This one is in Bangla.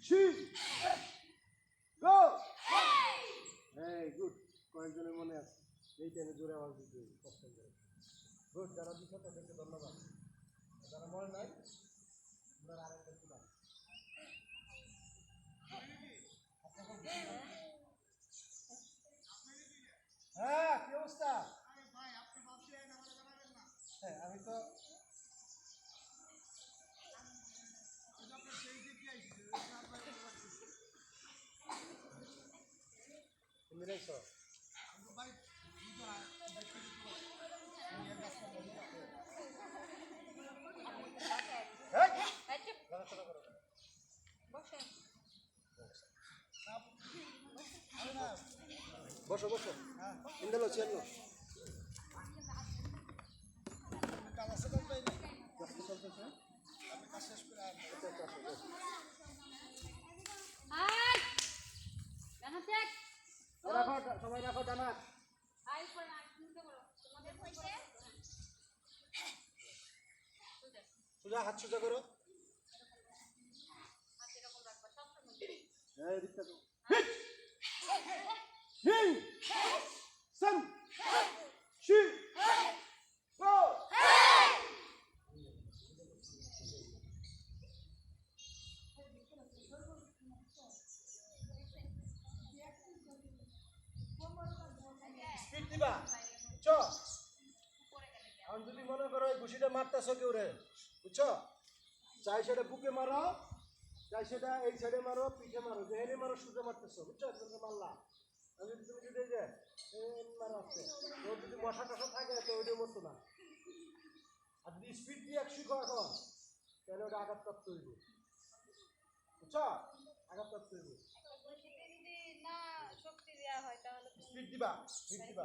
shoot, go. Hey, good. কয়েকজনের মনে আছে এই টাইমে জোরে আওয়াজ দিতে কষ্ট করে। গুড, যারা দিচ্ছে তাদেরকে ধন্যবাদ। যারা মনে নাই আপনারা আরেকটা তুলা। হ্যাঁ, কি অবস্থা? হ্যাঁ, আমি তো মিরাইছ বসো বসো ইন্দালো চেয়ার লো চলতেছে রাখো সবাই রাখো ডানা সোজা হাত সোজা করো এই দিকটা তো হিং সান শি গো স্পিড দিবা চ এখন যদি মনে করো এই ঘুষিটা মারতেছ কেউ রে বুঝছো চাই সেটা বুকে মারো চাই সেটা এই সাইডে মারো পিঠে মারো যেখানে মারো সুজে মারতেছো বুঝছো তুমি মারলা আমি তুমি যদি যে মারো আসছে তোর যদি মশা টশা থাকে তো ওইটা মরতো না আর যদি স্পিড দিয়ে এক শিখো এখন তাহলে ওটা আঘাতপ্রাপ্ত হইবে বুঝছো আঘাতপ্রাপ্ত হইবে স্পিড দিবা